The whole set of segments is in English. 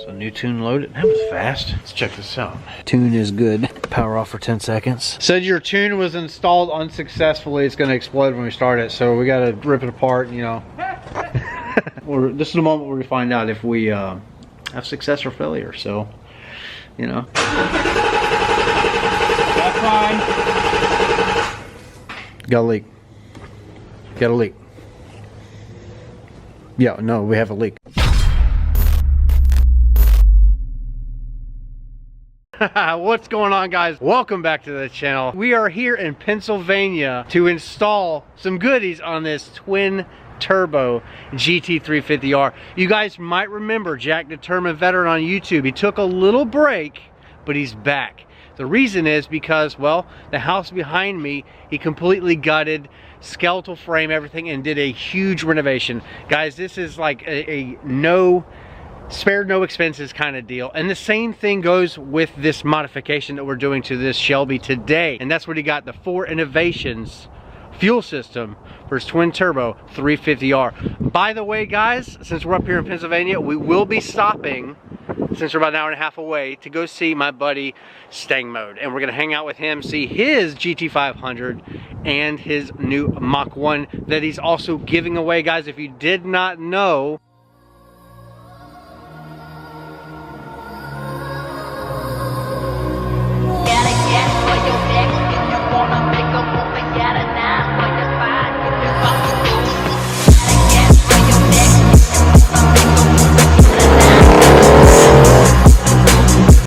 So new tune loaded. That was fast. Let's check this out. Tune is good. Power off for 10 seconds. Said your tune was installed unsuccessfully. It's going to explode when we start it. So we got to rip it apart, you know. This is the moment where we find out if we have success or failure. So, you know. That's fine. Got a leak. Got a leak. Yeah, no, we have a leak. What's going on, guys? Welcome back to the channel. We are here in Pennsylvania to install some goodies on this twin turbo GT350R. You guys might remember Jack Determined Veteran on YouTube. He took a little break, but he's back. The reason is because, well, the house behind me, he completely gutted, skeletal frame, everything, and did a huge renovation. Guys, this is like a no spared no expenses kind of deal. And the same thing goes with this modification that we're doing to this Shelby today. And that's what he got, the Fore Innovations fuel system for his twin turbo 350R. By the way, guys, since we're up here in Pennsylvania, we will be stopping, since we're about an hour and a half away, to go see my buddy Stang Mode. And we're gonna hang out with him, see his GT500 and his new Mach 1 that he's also giving away. Guys, if you did not know,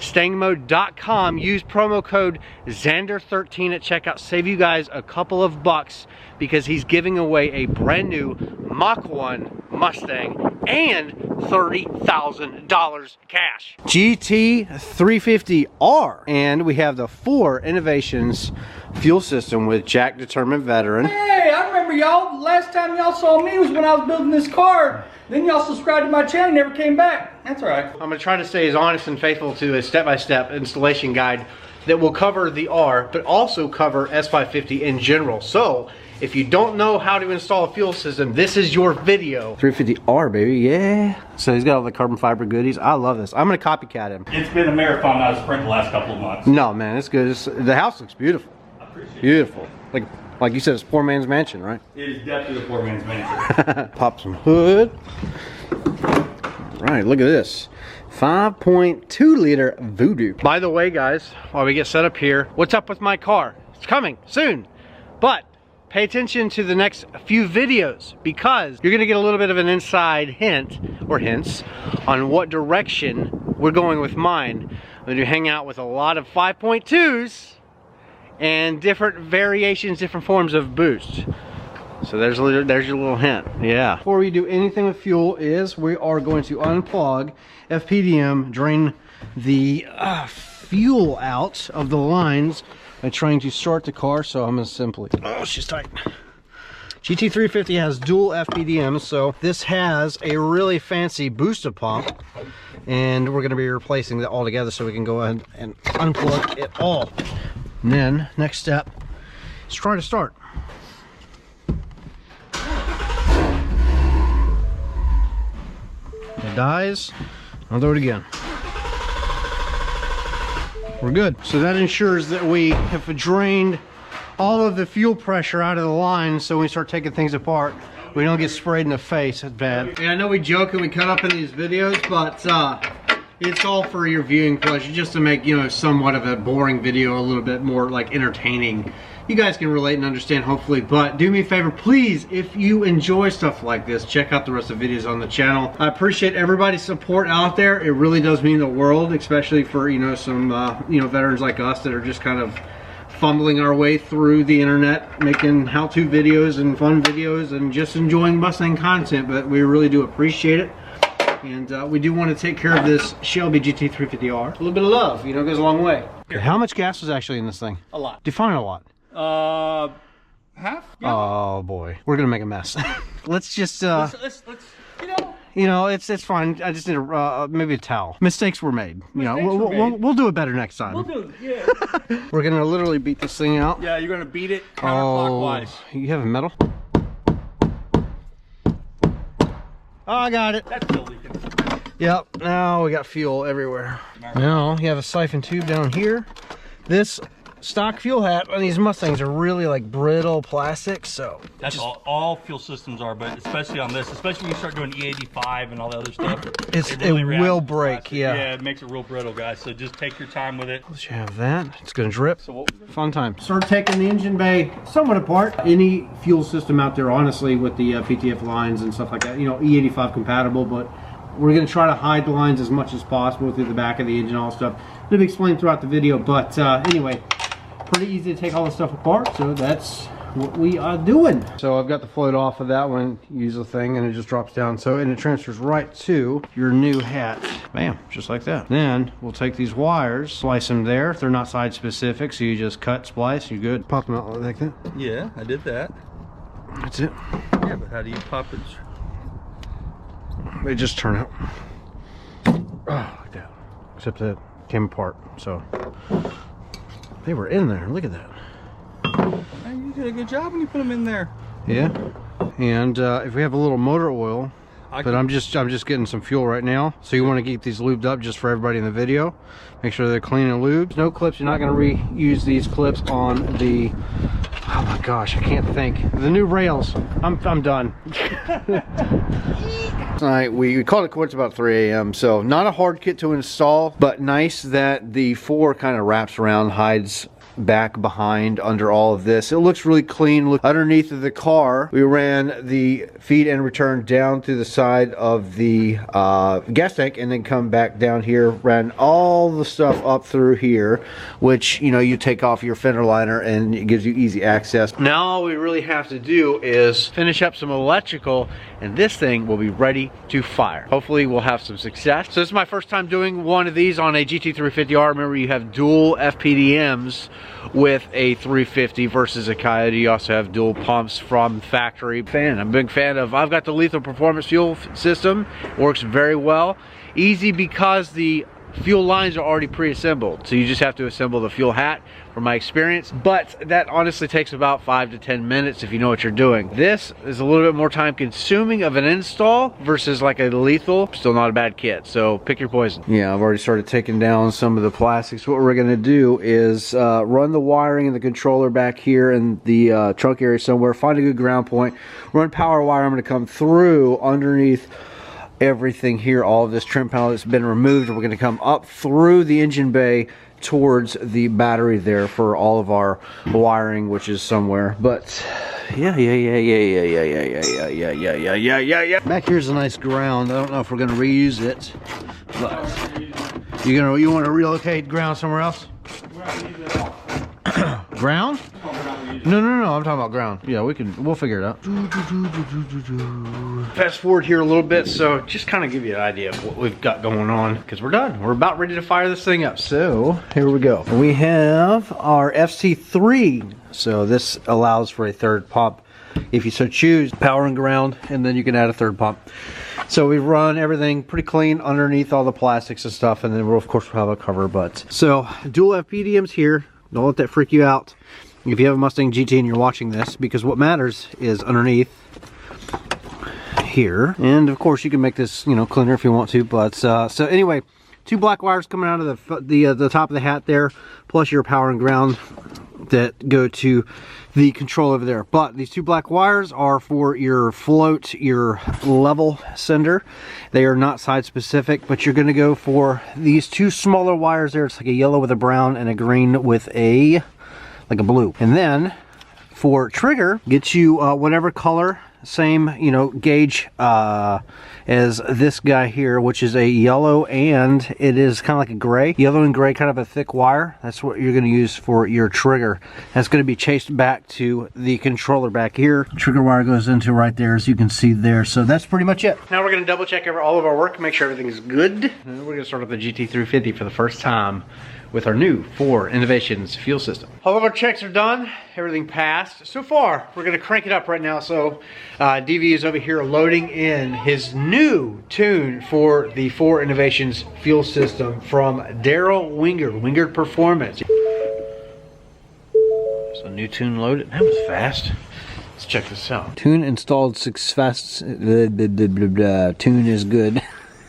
stangmode.com, use promo code Xander13 at checkout, save you guys a couple of bucks, because he's giving away a brand new Mach 1 Mustang and $30,000 cash. GT350R, and we have the Fore Innovations fuel system with Jack Determined Veteran. Hey, I remember y'all. Last time y'all saw me was when I was building this car. Then y'all subscribed to my channel and never came back. That's all right. I'm going to try to stay as honest and faithful to a step-by-step installation guide that will cover the R, but also cover S550 in general. So, if you don't know how to install a fuel system, this is your video. 350R, baby, yeah. So he's got all the carbon fiber goodies. I love this. I'm going to copycat him. It's been a marathon, not a sprint, the last couple of months. No, man, it's good. The house looks beautiful. I appreciate it. Beautiful. Like you said, it's poor man's mansion, right? It is definitely the poor man's mansion. Pop some hood. All right, look at this. 5.2 liter Voodoo. By the way, guys, while we get set up here, what's up with my car? It's coming soon. But pay attention to the next few videos, because you're gonna get a little bit of an inside hint, or hints, on what direction we're going with mine. I'm gonna hang out with a lot of 5.2s and different variations, different forms of boost. So there's your little hint. Yeah. Before we do anything with fuel, we are going to unplug Fpdm, drain the fuel out of the lines by trying to start the car. So I'm gonna simply, oh, she's tight. GT350 has dual Fpdm, so this has a really fancy booster pump, and we're gonna be replacing that all together so we can go ahead and unplug it all. And then, next step is try to start. It dies, I'll do it again. We're good. So that ensures that we have drained all of the fuel pressure out of the line, so when we start taking things apart, we don't get sprayed in the face. That's bad. And I know we joke and we cut up in these videos, but it's all for your viewing pleasure, just to make, you know, somewhat of a boring video a little bit more like entertaining. You guys can relate and understand, hopefully. But do me a favor, please, if you enjoy stuff like this, check out the rest of the videos on the channel. I appreciate everybody's support out there. It really does mean the world, especially for, you know, some veterans like us that are just kind of fumbling our way through the internet, making how-to videos and fun videos and just enjoying Mustang content. But we really do appreciate it. And we do want to take care of this Shelby GT350R. A little bit of love, you know, goes a long way. Okay, how much gas was actually in this thing? A lot. Define a lot. Half? Yeah. Oh boy, we're gonna make a mess. Let's just let's you know, it's fine. I just need a maybe a towel. Mistakes were made. You know, we'll do it better next time. We'll do it. Yeah. We're gonna literally beat this thing out. Yeah, you're gonna beat it counterclockwise. Oh, you have a metal? Oh, I got it. That's still leaking. Yep, now we got fuel everywhere. Now you have a siphon tube down here. This stock fuel hat on these Mustangs are really like brittle plastic, so that's all fuel systems are, but especially on this, especially when you start doing E85 and all the other stuff, it will break. Yeah, it makes it real brittle, guys. So just take your time with it. Let's have that. It's gonna drip. So fun time. Start taking the engine bay somewhat apart. Any fuel system out there, honestly, with the PTF lines and stuff like that, you know, E85 compatible, but we're gonna try to hide the lines as much as possible through the back of the engine, all stuff. It'll be explained throughout the video, but anyway. Pretty easy to take all this stuff apart, so that's what we are doing. So I've got the float off of that one, use the thing, and it just drops down. So, and it transfers right to your new hat. Bam, just like that. Then we'll take these wires, slice them there. They're not side specific, so you just cut, splice, you're good. Pop them out like that. Yeah, I did that. That's it. Yeah, but how do you pop it? They just turn out. Oh, like that. Except that it came apart, so. They were in there. Look at that. You did a good job when you put them in there. Yeah. And if we have a little motor oil, but I'm just getting some fuel right now. So you want to keep these lubed up just for everybody in the video. Make sure they're clean and lubed. No clips. You're not going to reuse these clips on the. Oh my gosh, I can't think. The new rails. I'm done. Tonight we called it quits about 3 a.m. So not a hard kit to install, but nice that the Fore kind of wraps around, hides back behind under all of this. It looks really clean. Look underneath of the car, we ran the feed and return down through the side of the gas tank, and then come back down here, ran all the stuff up through here, which, you know, you take off your fender liner and it gives you easy access. Now all we really have to do is finish up some electrical, and this thing will be ready to fire. Hopefully we'll have some success. So this is my first time doing one of these on a GT350R. Remember, you have dual Fpdms with a 350 versus a Coyote. You also have dual pumps from factory. I'm a big fan of, I've got the lethal performance fuel system. Works very well. Easy because the fuel lines are already pre-assembled, so you just have to assemble the fuel hat, from my experience, but that honestly takes about 5 to 10 minutes if you know what you're doing. This is a little bit more time consuming of an install versus like a lethal. Still not a bad kit, so pick your poison. Yeah, I've already started taking down some of the plastics. What we're gonna do is run the wiring and the controller back here in the trunk area somewhere, find a good ground point, run power wire. I'm gonna come through underneath everything here, all of this trim panel that's been removed. We're going to come up through the engine bay towards the battery there for all of our wiring, which is somewhere. But yeah. Back here's a nice ground. I don't know if we're going to reuse it, but you want to relocate ground somewhere else? Ground? No, I'm talking about ground. Yeah, we'll figure it out. Fast forward here a little bit, so just kind of give you an idea of what we've got going on, because we're done. We're about ready to fire this thing up. So here we go. We have our FC3. So this allows for a third pump if you so choose, power and ground, and then you can add a third pump. So we run everything pretty clean underneath all the plastics and stuff, and then we'll of course have a cover. But so dual Fpdms here. Don't let that freak you out if you have a Mustang GT and you're watching this, because what matters is underneath here. And of course you can make this, you know, cleaner if you want to. But so anyway, 2 black wires coming out of the top of the hat there, plus your power and ground that go to the control over there. But these 2 black wires are for your float, your level sender. They are not side specific, but you're going to go for these 2 smaller wires there. It's like a yellow with a brown and a green with a like a blue. And then for trigger, get you whatever color, same, you know, gauge as this guy here, which is a yellow, and it is kind of like a gray. Yellow and gray, kind of a thick wire. That's what you're going to use for your trigger. That's going to be chased back to the controller back here. Trigger wire goes into right there, as you can see there. So that's pretty much it. Now we're going to double check all of our work, make sure everything's good. And we're going to start up the GT350 for the first time with our new Fore Innovations fuel system. All of our checks are done. Everything passed. So far, we're going to crank it up right now. So DV is over here loading in his new tune for the Fore Innovations fuel system from Daryl Wingard Performance. So new tune loaded. That was fast. Let's check this out. Tune installed 6 fast. Tune is good.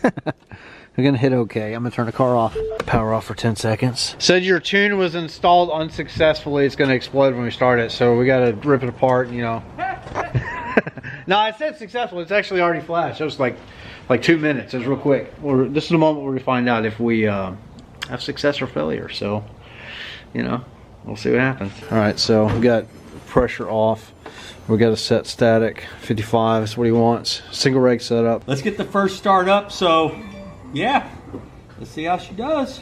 We're gonna hit okay. I'm gonna turn the car off. Power off for 10 seconds. Said your tune was installed unsuccessfully. It's gonna explode when we start it, so we gotta rip it apart, you know. No, I said successful. It's actually already flashed. It was like 2 minutes. It was real quick. This is the moment where we find out if we have success or failure. So, you know, we'll see what happens. All right, so we got pressure off. We got to set static 55 is what he wants. Single reg setup. Let's get the first start up. So, yeah, let's see how she does.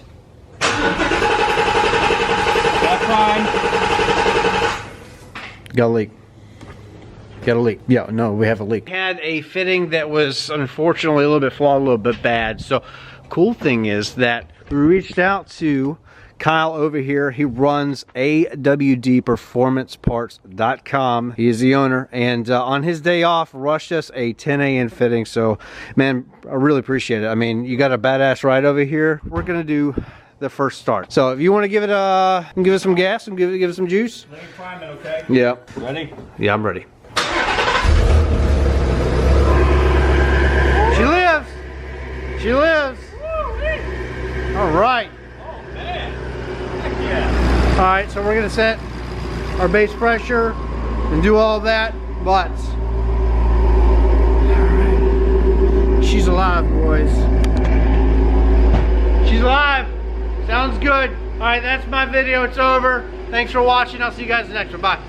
Got prime. Got a leak. Got a leak. Yeah, no, we have a leak. Had a fitting that was unfortunately a little bit flawed, a little bit bad. So, cool thing is that we reached out to Kyle over here. He runs awdperformanceparts.com. He is the owner, and on his day off rushed us a 10 fitting. So man, I really appreciate it. I mean, you got a badass ride over here. We're gonna do the first start. So if you want to give it some gas and give it some juice. Let me prime it, okay? Yeah. Ready? Yeah, I'm ready. She lives. She lives. All right. All right, so we're gonna set our base pressure and do all that, but all right. She's alive, boys. She's alive. Sounds good. All right, that's my video. It's over. Thanks for watching. I'll see you guys in the next one. Bye.